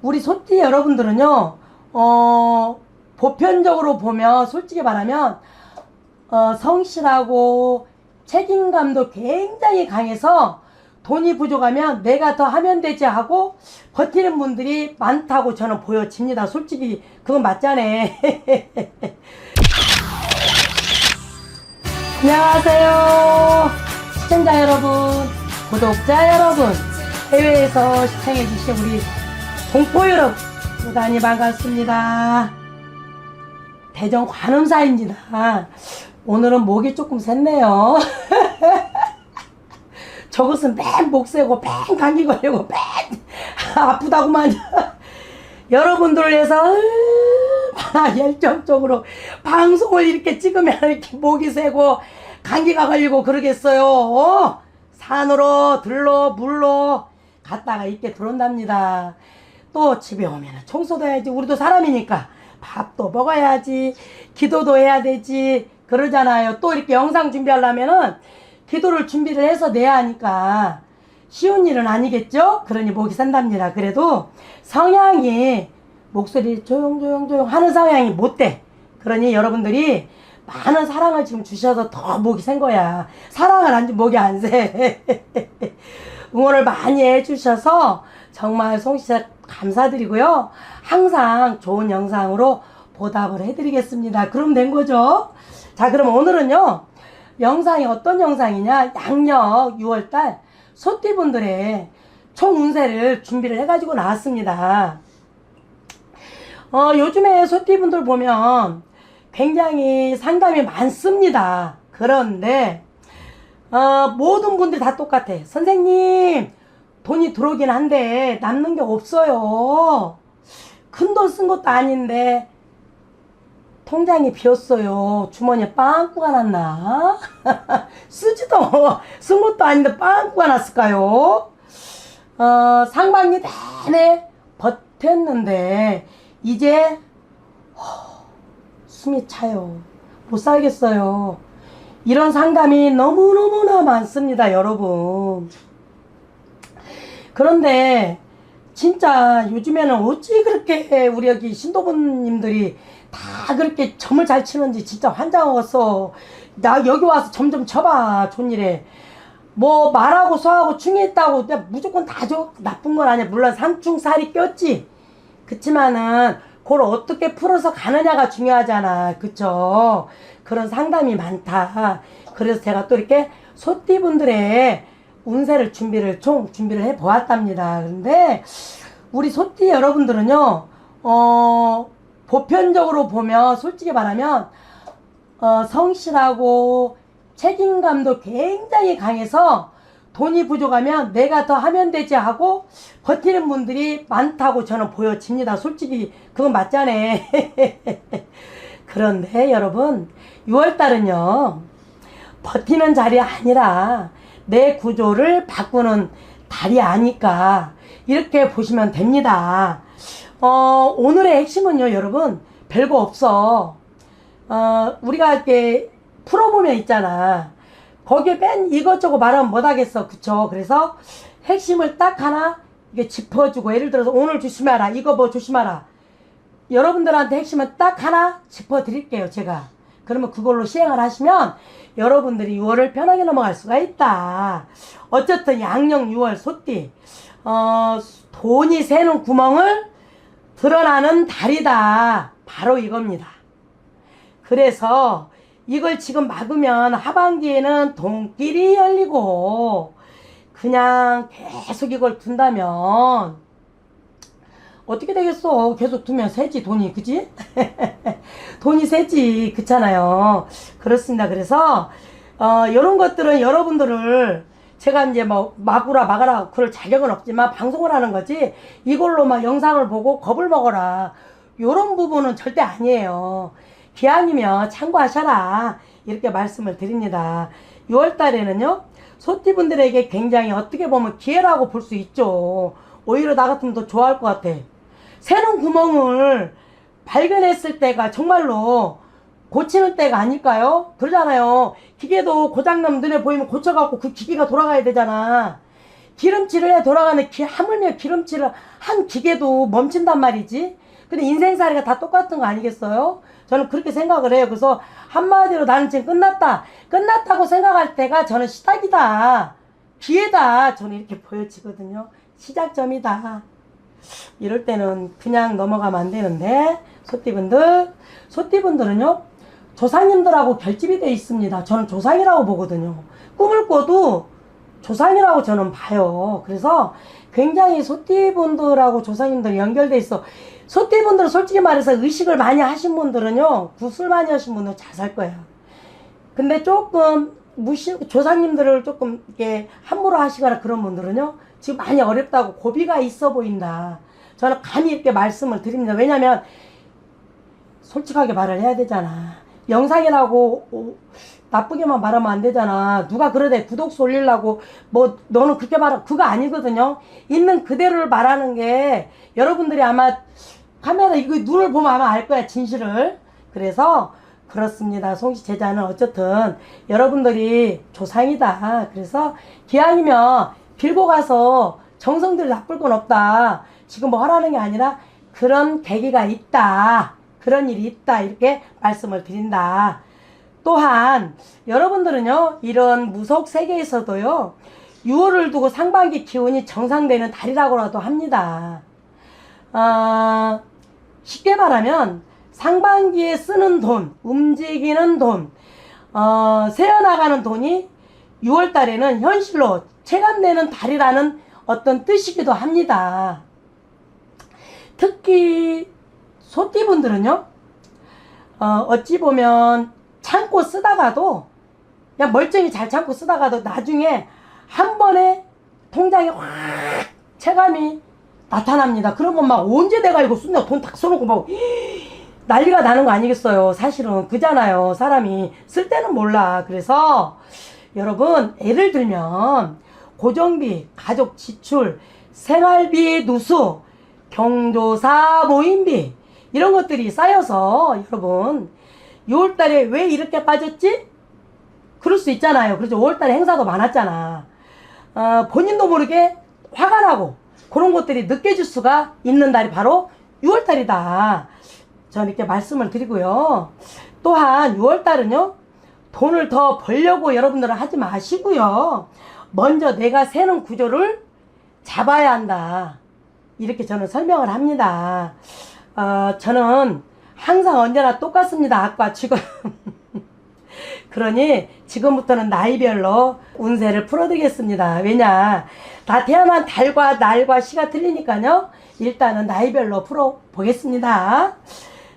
우리 소띠 여러분들은요, 보편적으로 보면, 솔직히 말하면, 성실하고 책임감도 굉장히 강해서 돈이 부족하면 내가 더 하면 되지 하고 버티는 분들이 많다고 저는 보여집니다. 솔직히 그건 맞잖아. 안녕하세요. 시청자 여러분, 구독자 여러분, 해외에서 시청해주신 우리 동포 여러분, 대단히 반갑습니다. 대전 관음사입니다. 오늘은 목이 조금 샜네요. 저것은 맨 목세고 맨 감기 걸리고 맨 아프다고만. 여러분들을 위해서 얼마나 열정적으로 방송을 이렇게 찍으면 이렇게 목이 새고 감기가 걸리고 그러겠어요. 산으로 들로 물로 갔다가 이렇게 들어온답니다. 또 집에 오면 청소도 해야지. 우리도 사람이니까 밥도 먹어야지, 기도도 해야 되지, 그러잖아요. 또 이렇게 영상 준비하려면은 기도를 준비를 해서 내야 하니까 쉬운 일은 아니겠죠? 그러니 목이 산답니다. 그래도 성향이 목소리 조용조용 하는 성향이 못 돼. 그러니 여러분들이 많은 사랑을 지금 주셔서 더 목이 센 거야. 사랑을 안 주면 목이 안 새. 응원을 많이 해주셔서 정말 송시자 감사드리고요. 항상 좋은 영상으로 보답을 해드리겠습니다. 그럼 된 거죠? 자, 그럼 오늘은요, 영상이 어떤 영상이냐, 양력 6월달 소띠분들의 총 운세를 준비를 해가지고 나왔습니다. 요즘에 소띠분들 보면 굉장히 상담이 많습니다. 그런데 모든 분들이 다 똑같아. 선생님, 돈이 들어오긴 한데 남는 게 없어요. 큰 돈 쓴 것도 아닌데 통장이 비었어요. 주머니에 빵꾸가 났나? 쓰지도 쓴 것도 아닌데 빵꾸가 났을까요? 상반기 내내 버텼는데 이제 숨이 차요. 못 살겠어요. 이런 상담이 너무너무나 많습니다, 여러분. 그런데 진짜 요즘에는 어찌 그렇게 우리 여기 신도부님들이 다 그렇게 점을 잘 치는지 진짜 환장하겠어. 나 여기 와서 점 좀 쳐봐. 좋은 일에 뭐 말하고 소하고 충했다고 무조건 다 나쁜 건 아니야. 물론 상충살이 꼈지. 그치만은 그걸 어떻게 풀어서 가느냐가 중요하잖아. 그쵸? 그런 상담이 많다. 그래서 제가 또 이렇게 소띠분들의 운세를 준비를 해 보았답니다. 그런데 우리 소띠 여러분들은요, 보편적으로 보면 솔직히 말하면 성실하고 책임감도 굉장히 강해서 돈이 부족하면 내가 더 하면 되지 하고 버티는 분들이 많다고 저는 보여집니다. 솔직히 그건 맞잖아. 그런데 여러분, 6월달은요, 버티는 자리 아니라 내 구조를 바꾸는 달이 아니까 이렇게 보시면 됩니다. 오늘의 핵심은요, 여러분, 별거 없어. 우리가 이렇게 풀어보면 있잖아. 거기에 맨 이것저것 말하면 못하겠어. 그쵸? 그래서 핵심을 딱 하나 이게 짚어주고, 예를 들어서 오늘 조심하라, 이거 뭐 조심하라, 여러분들한테 핵심은 딱 하나 짚어드릴게요, 제가. 그러면 그걸로 시행을 하시면 여러분들이 6월을 편하게 넘어갈 수가 있다. 어쨌든 양력 6월 소띠, 돈이 새는 구멍을 드러나는 달이다. 바로 이겁니다. 그래서 이걸 지금 막으면 하반기에는 돈길이 열리고, 그냥 계속 이걸 둔다면 어떻게 되겠어? 계속 두면 새지, 돈이. 그지? 돈이 새지. 그렇잖아요. 그렇습니다. 그래서 이런 것들은 여러분들을 제가 이제 뭐 막으라 그럴 자격은 없지만 방송을 하는 거지, 이걸로 막 영상을 보고 겁을 먹어라, 요런 부분은 절대 아니에요. 기왕이면 참고하셔라, 이렇게 말씀을 드립니다. 6월달에는요, 소띠분들에게 굉장히 어떻게 보면 기회라고 볼 수 있죠. 오히려 나 같으면 더 좋아할 것 같아. 새는 구멍을 발견했을 때가 정말로 고치는 때가 아닐까요? 그러잖아요. 기계도 고장나면 눈에 보이면 고쳐갖고 그 기계가 돌아가야 되잖아. 기름칠을 해 돌아가는 하물며 기름칠을 한 기계도 멈춘단 말이지. 근데 인생살이가 다 똑같은 거 아니겠어요? 저는 그렇게 생각을 해요. 그래서 한마디로 나는 지금 끝났다. 끝났다고 생각할 때가 저는 시작이다. 기회다. 저는 이렇게 보여지거든요. 시작점이다. 이럴 때는 그냥 넘어가면 안 되는데, 소띠분들은요, 조상님들하고 결집이 돼 있습니다. 저는 조상이라고 보거든요. 꿈을 꿔도 조상이라고 저는 봐요. 그래서 굉장히 소띠분들하고 조상님들이 연결돼 있어. 소띠분들은 솔직히 말해서 의식을 많이 하신 분들은요, 구술 많이 하신 분들은 잘 살 거야. 근데 조금 조상님들을 조금 이렇게 함부로 하시거나 그런 분들은요, 지금 많이 어렵다고 고비가 있어 보인다. 저는 감히 이렇게 말씀을 드립니다. 왜냐면 솔직하게 말을 해야 되잖아. 영상이라고 나쁘게만 말하면 안 되잖아. 누가 그러대 구독수 올리려고 뭐 너는 그렇게 말하, 그거 아니거든요. 있는 그대로를 말하는 게, 여러분들이 아마 카메라 이거 눈을 보면 아마 알 거야, 진실을. 그래서 그렇습니다. 송씨 제자는 어쨌든 여러분들이 조상이다. 그래서 기왕이면 빌고 가서 정성들이 나쁠 건 없다. 지금 뭐 하라는 게 아니라 그런 계기가 있다. 그런 일이 있다. 이렇게 말씀을 드린다. 또한 여러분들은요, 이런 무속 세계에서도요, 6월을 두고 상반기 기운이 정상되는 달이라고라도 합니다. 쉽게 말하면 상반기에 쓰는 돈, 움직이는 돈, 새어나가는 돈이 6월 달에는 현실로 체감되는 달이라는 어떤 뜻이기도 합니다. 특히 소띠분들은요, 어찌 보면 참고 쓰다가도, 그냥 멀쩡히 잘 참고 쓰다가도 나중에 한 번에 통장에 확 체감이 나타납니다. 그러면 막 언제 내가 이거 쓴다 돈 딱 써놓고 막 난리가 나는 거 아니겠어요. 사실은 그잖아요. 사람이 쓸 때는 몰라. 그래서 여러분, 예를 들면 고정비, 가족 지출, 생활비, 누수, 경조사, 모임비, 이런 것들이 쌓여서 여러분 6월달에 왜 이렇게 빠졌지? 그럴 수 있잖아요. 그렇죠. 5월달에 행사도 많았잖아. 본인도 모르게 화가 나고 그런 것들이 느껴질 수가 있는 달이 바로 6월달이다. 저는 이렇게 말씀을 드리고요. 또한 6월달은요, 돈을 더 벌려고 여러분들은 하지 마시고요. 먼저 내가 세는 구조를 잡아야 한다. 이렇게 저는 설명을 합니다. 저는 항상 언제나 똑같습니다. 아까 지금. 그러니 지금부터는 나이별로 운세를 풀어드리겠습니다. 왜냐, 다 태어난 달과 날과 시가 틀리니까요. 일단은 나이별로 풀어보겠습니다.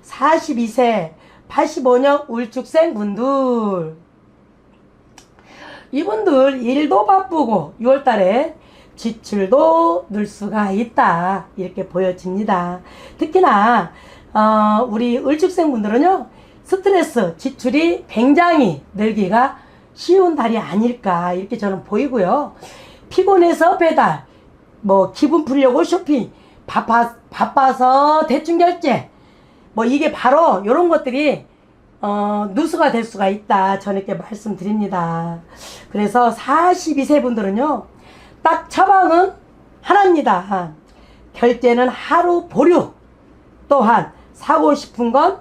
42세 85년 울축생 분들, 이분들 일도 바쁘고 6월달에 지출도 늘 수가 있다. 이렇게 보여집니다. 특히나 우리 을축생 분들은요, 스트레스, 지출이 굉장히 늘기가 쉬운 달이 아닐까 이렇게 저는 보이고요. 피곤해서 배달, 뭐 기분 풀려고 쇼핑, 바빠서 대충 결제, 뭐 이게 바로 이런 것들이 누수가 될 수가 있다. 저는 이렇게 말씀드립니다. 그래서 42세 분들은요, 딱 처방은 하나입니다. 결제는 하루 보류. 또한 사고 싶은 건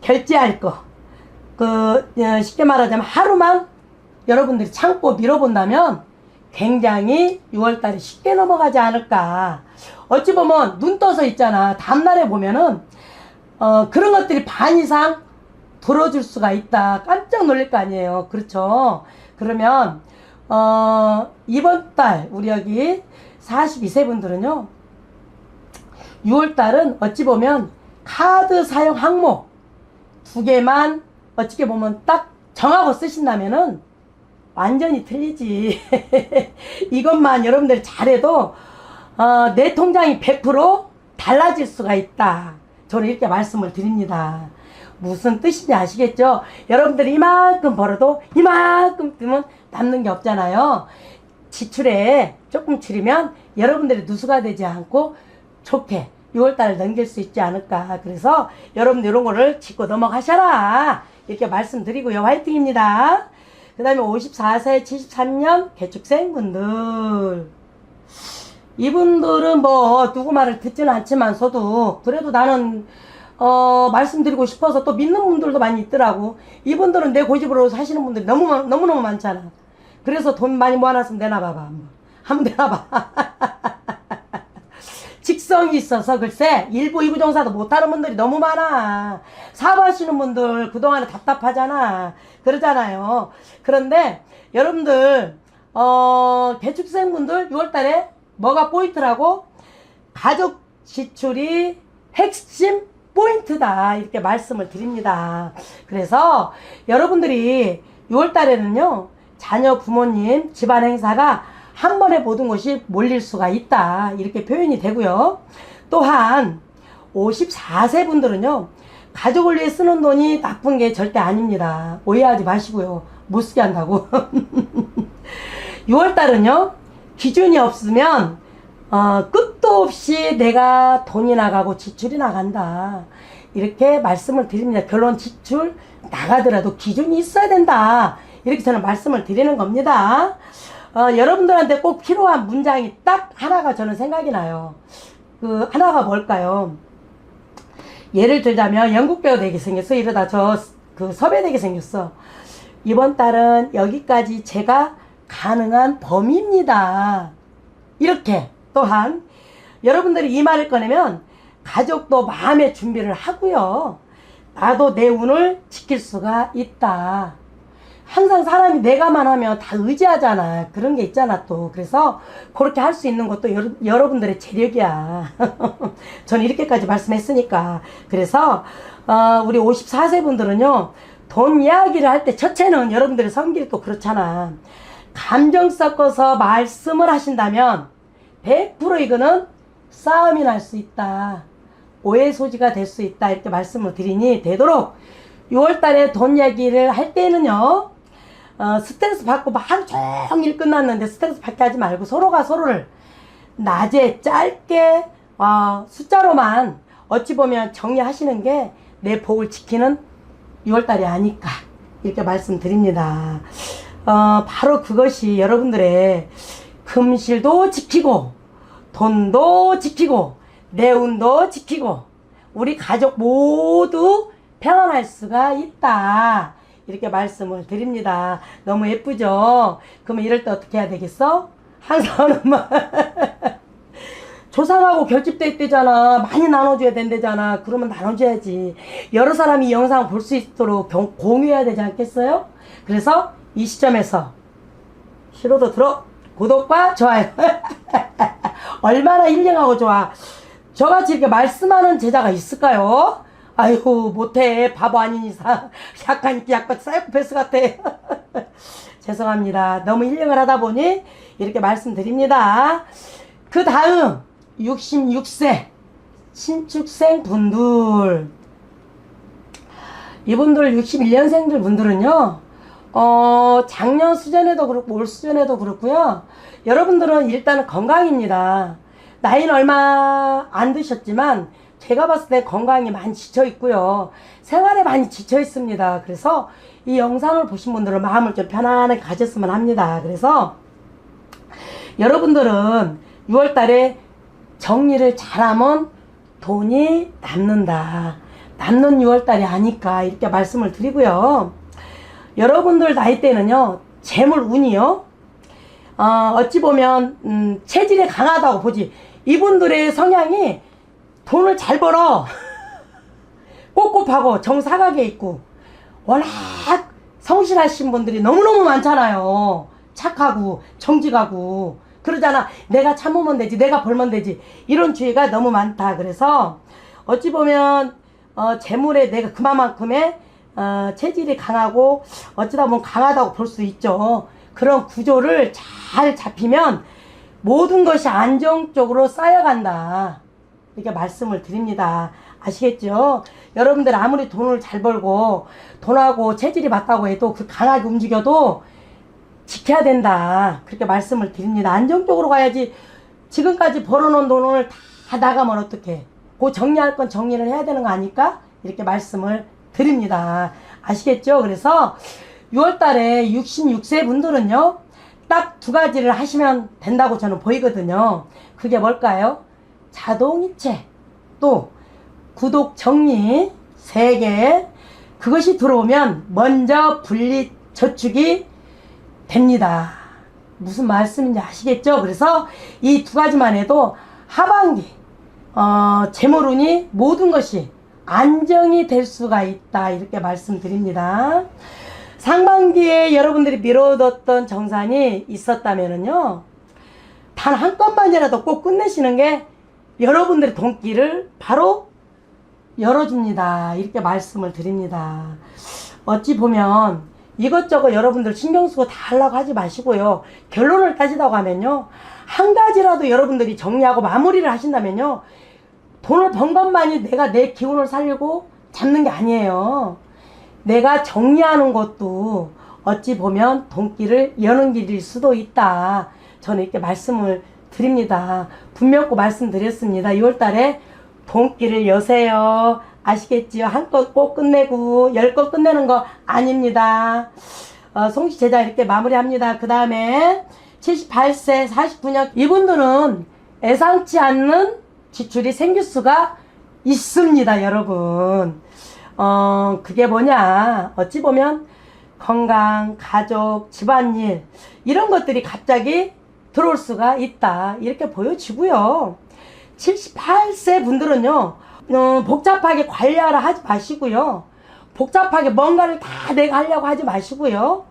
결제할 거. 쉽게 말하자면 하루만 여러분들이 참고 밀어본다면 굉장히 6월달에 쉽게 넘어가지 않을까. 어찌 보면 눈 떠서 있잖아. 다음날에 보면은 그런 것들이 반 이상 들어줄 수가 있다. 깜짝 놀랄 거 아니에요. 그렇죠. 그러면 이번 달 우리 여기 42세 분들은요, 6월달은 어찌 보면 카드 사용 항목 2개만 어떻게 보면 딱 정하고 쓰신다면은 완전히 틀리지. 이것만 여러분들이 잘해도 내 통장이 100% 달라질 수가 있다. 저는 이렇게 말씀을 드립니다. 무슨 뜻인지 아시겠죠? 여러분들이 이만큼 벌어도 이만큼 뜨면 남는 게 없잖아요. 지출에 조금 줄이면 여러분들이 누수가 되지 않고 좋게 6월달을 넘길 수 있지 않을까. 그래서 여러분들 이런 거를 짚고 넘어가셔라. 이렇게 말씀드리고요. 화이팅입니다. 그 다음에 54세 73년 개축생 분들. 이분들은 뭐 누구 말을 듣지는 않지만서도 그래도 나는 말씀드리고 싶어서 또 믿는 분들도 많이 있더라고. 이분들은 내 고집으로 사시는 분들이 너무너무 많잖아. 그래서 돈 많이 모아놨으면 내놔봐봐. 한번 내놔봐. 직성이 있어서 글쎄 일부 이부종사도 못하는 분들이 너무 많아. 사업하시는 분들 그동안에 답답하잖아. 그러잖아요. 그런데 여러분들 개축생분들 6월달에 뭐가 포인트라고? 가족 지출이 핵심 포인트다 이렇게 말씀을 드립니다. 그래서 여러분들이 6월달에는요 자녀 부모님 집안 행사가 한 번에 모든 것이 몰릴 수가 있다 이렇게 표현이 되고요. 또한 54세 분들은요 가족을 위해 쓰는 돈이 나쁜 게 절대 아닙니다. 오해하지 마시고요. 못 쓰게 한다고. 6월달은요 기준이 없으면 끝도 없이 내가 돈이 나가고 지출이 나간다 이렇게 말씀을 드립니다. 결론 지출 나가더라도 기준이 있어야 된다 이렇게 저는 말씀을 드리는 겁니다. 여러분들한테 꼭 필요한 문장이 딱 하나가 저는 생각이 나요. 그 하나가 뭘까요? 예를 들자면 연극 배우 되게 생겼어. 이러다 그 섭외 되게 생겼어. 이번 달은 여기까지 제가 가능한 범위입니다. 이렇게 또한 여러분들이 이 말을 꺼내면 가족도 마음의 준비를 하고요. 나도 내 운을 지킬 수가 있다. 항상 사람이 내가만 하면 다 의지하잖아. 그런 게 있잖아 또. 그래서 그렇게 할 수 있는 것도 여러분들의 재력이야. 저는 이렇게까지 말씀했으니까. 그래서 우리 54세 분들은요. 돈 이야기를 할 때 첫째는 여러분들의 성질이 또 그렇잖아. 감정 섞어서 말씀을 하신다면 100% 이거는 싸움이 날 수 있다. 오해 소지가 될 수 있다. 이렇게 말씀을 드리니 되도록 6월달에 돈 이야기를 할 때는요. 스트레스 받고 하루 종일 끝났는데 스트레스 받게 하지 말고 서로가 서로를 낮에 짧게 숫자로만 어찌 보면 정리하시는 게 내 복을 지키는 6월달이 아닐까 이렇게 말씀드립니다. 바로 그것이 여러분들의 금실도 지키고 돈도 지키고 내 운도 지키고 우리 가족 모두 평안할 수가 있다 이렇게 말씀을 드립니다. 너무 예쁘죠? 그러면 이럴 때 어떻게 해야 되겠어? 항상 조상하고 결집돼 있대잖아. 많이 나눠줘야 된대잖아. 그러면 나눠줘야지. 여러 사람이 이 영상을 볼 수 있도록 공유해야 되지 않겠어요? 그래서 이 시점에서 싫어도 들어 구독과 좋아요. 얼마나 힐링하고 좋아. 저같이 이렇게 말씀하는 제자가 있을까요? 아이고 못해. 바보 아닌 이상 약간 사이코패스 같아. 죄송합니다. 너무 힐링을 하다 보니 이렇게 말씀드립니다. 그 다음 66세 신축생 분들, 이분들 61년생들 분들은요 작년 수전에도 그렇고 올 수전에도 그렇고요. 여러분들은 일단은 건강입니다. 나이는 얼마 안 드셨지만 제가 봤을 때 건강이 많이 지쳐 있고요. 생활에 많이 지쳐 있습니다. 그래서 이 영상을 보신 분들은 마음을 좀 편안하게 가졌으면 합니다. 그래서 여러분들은 6월달에 정리를 잘하면 돈이 남는다. 남는 6월달이 아닐까 이렇게 말씀을 드리고요. 여러분들 나이 때는요 재물 운이요 어찌 보면 체질이 강하다고 보지. 이분들의 성향이 돈을 잘 벌어. 꼿꼿하고 정사각에 있고 워낙 성실하신 분들이 너무너무 많잖아요. 착하고 정직하고 그러잖아. 내가 참으면 되지, 내가 벌면 되지, 이런 주의가 너무 많다. 그래서 어찌 보면 재물에 내가 그만큼의 체질이 강하고 어쩌다 보면 강하다고 볼 수 있죠. 그런 구조를 잘 잡히면 모든 것이 안정적으로 쌓여간다 이렇게 말씀을 드립니다. 아시겠죠? 여러분들 아무리 돈을 잘 벌고 돈하고 체질이 맞다고 해도 그 강하게 움직여도 지켜야 된다 그렇게 말씀을 드립니다. 안정적으로 가야지. 지금까지 벌어놓은 돈을 다 나가면 어떡해. 그 정리할 건 정리를 해야 되는 거 아닐까 이렇게 말씀을 드립니다. 아시겠죠? 그래서 6월달에 66세 분들은요 딱 두 가지를 하시면 된다고 저는 보이거든요. 그게 뭘까요? 자동이체, 또 구독 정리 3개. 그것이 들어오면 먼저 분리 저축이 됩니다. 무슨 말씀인지 아시겠죠? 그래서 이 두 가지만 해도 하반기 재물운이 모든 것이 안정이 될 수가 있다, 이렇게 말씀드립니다. 상반기에 여러분들이 미뤄뒀던 정산이 있었다면은요, 단 한 건만이라도 꼭 끝내시는 게 여러분들의 돈길을 바로 열어줍니다, 이렇게 말씀을 드립니다. 어찌 보면 이것저것 여러분들 신경 쓰고 다 하려고 하지 마시고요, 결론을 따지다고 하면요, 한 가지라도 여러분들이 정리하고 마무리를 하신다면요, 돈을 번 것만이 내가 내 기운을 살리고 잡는 게 아니에요. 내가 정리하는 것도 어찌 보면 돈길을 여는 길일 수도 있다, 저는 이렇게 말씀을 드립니다. 분명히 말씀드렸습니다. 6월달에 돈길을 여세요. 아시겠지요? 한 건 꼭 끝내고 10건 끝내는 거 아닙니다. 송씨 제자 이렇게 마무리합니다. 그 다음에 78세 49년 이분들은 예상치 않는 지출이 생길 수가 있습니다, 여러분. 그게 뭐냐, 어찌 보면 건강, 가족, 집안일 이런 것들이 갑자기 들어올 수가 있다, 이렇게 보여지고요. 78세 분들은요, 복잡하게 관리하라 하지 마시고요, 복잡하게 뭔가를 다 내가 하려고 하지 마시고요,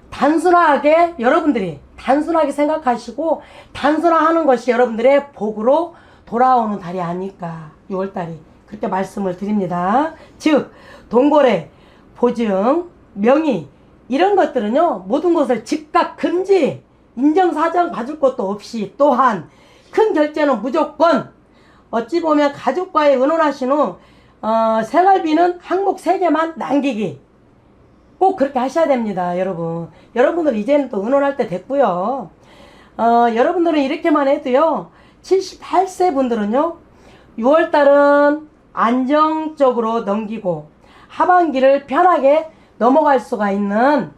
단순하게 여러분들이 단순하게 생각하시고 단순화하는 것이 여러분들의 복으로 돌아오는 달이 아닐까, 6월달이 그렇게 말씀을 드립니다. 즉 동거래, 보증, 명의 이런 것들은요, 모든 것을 즉각 금지, 인정사정 받을 것도 없이, 또한 큰 결제는 무조건, 어찌 보면 가족과의 의논하신 후 생활비는 항목 3개만 남기기, 꼭 그렇게 하셔야 됩니다, 여러분. 여러분들 이제는 또 의논할 때 됐고요. 여러분들은 이렇게만 해도요, 78세 분들은요, 6월달은 안정적으로 넘기고 하반기를 편하게 넘어갈 수가 있는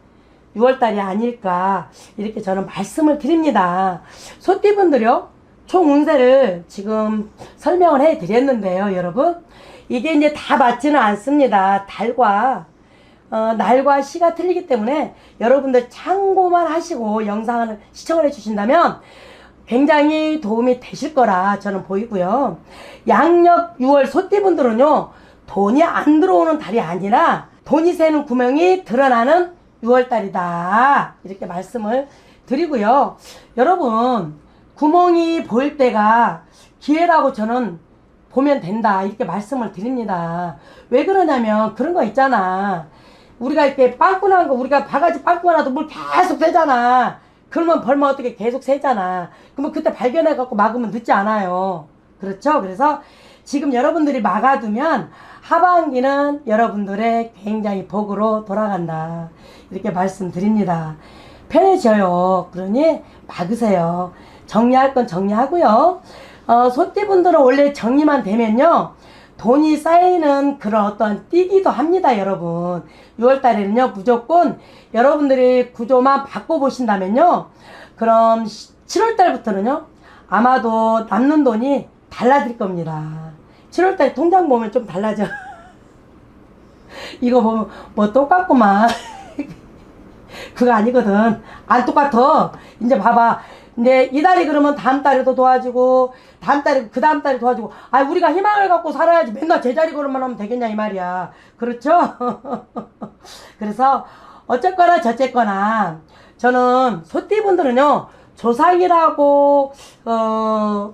6월달이 아닐까, 이렇게 저는 말씀을 드립니다. 소띠분들요, 총 운세를 지금 설명을 해 드렸는데요, 여러분, 이게 이제 다 맞지는 않습니다. 달과 날과 시가 틀리기 때문에 여러분들 참고만 하시고 영상을 시청을 해 주신다면 굉장히 도움이 되실 거라 저는 보이고요. 양력 6월 소띠분들은요, 돈이 안 들어오는 달이 아니라 돈이 새는 구멍이 드러나는 6월달이다, 이렇게 말씀을 드리고요. 여러분, 구멍이 보일 때가 기회라고 저는 보면 된다, 이렇게 말씀을 드립니다. 왜 그러냐면 그런 거 있잖아, 우리가 이렇게 빵꾸난 거, 우리가 바가지 빵꾸가 나도 물 계속 새잖아. 그러면 벌면 어떻게 계속 새잖아. 그러면 그때 발견해 갖고 막으면 늦지 않아요. 그렇죠? 그래서 지금 여러분들이 막아두면 하반기는 여러분들의 굉장히 복으로 돌아간다, 이렇게 말씀드립니다. 편해져요. 그러니 막으세요. 정리할 건 정리하고요. 소띠분들은 원래 정리만 되면요, 돈이 쌓이는 그런 어떤 뛰기도 합니다, 여러분. 6월달에는요, 무조건 여러분들이 구조만 바꿔보신다면요, 그럼 7월달부터는요, 아마도 남는 돈이 달라질 겁니다. 7월달에 통장 보면 좀 달라져. 이거 보면 뭐 똑같구만. 그거 아니거든. 안 똑같아. 이제 봐봐. 근데 이 달이 그러면 다음 달에도 도와주고, 다음 달에 그 다음 달에 도와주고, 아, 우리가 희망을 갖고 살아야지 맨날 제자리 걸음만 하면 되겠냐, 이 말이야. 그렇죠? 그래서 어쨌거나 저쨌거나 저는 소띠분들은요, 조상이라고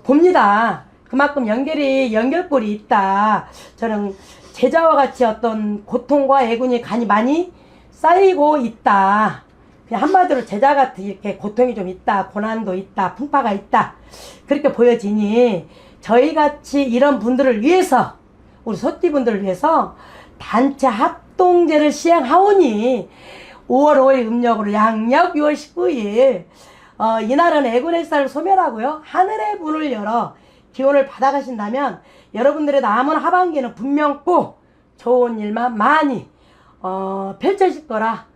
봅니다. 그만큼 연결골이 있다. 저는 제자와 같이 어떤 고통과 애군이 간이 많이 쌓이고 있다. 그냥 한마디로 제자 같은 이렇게 고통이 좀 있다, 고난도 있다, 풍파가 있다, 그렇게 보여지니 저희같이 이런 분들을 위해서, 우리 소띠분들을 위해서 단체 합동제를 시행하오니 5월 5일 음력으로 양력 6월 19일 이날은 애군액사를 소멸하고요, 하늘의 문을 열어 기운을 받아가신다면 여러분들의 남은 하반기는 분명 꼭 좋은 일만 많이 펼쳐질 거라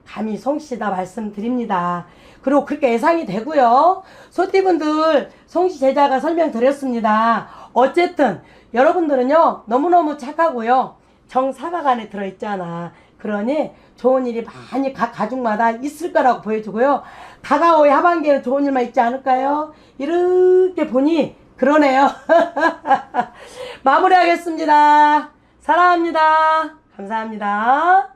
감히 송씨다 말씀드립니다. 그리고 그렇게 예상이 되고요. 소띠분들 송씨 제자가 설명드렸습니다. 어쨌든 여러분들은요 너무너무 착하고요 정사각 안에 들어있잖아. 그러니 좋은 일이 많이 각 가족마다 있을 거라고 보여주고요. 다가올 하반기에는 좋은 일만 있지 않을까요? 이렇게 보니 그러네요. 마무리하겠습니다. 사랑합니다. 감사합니다.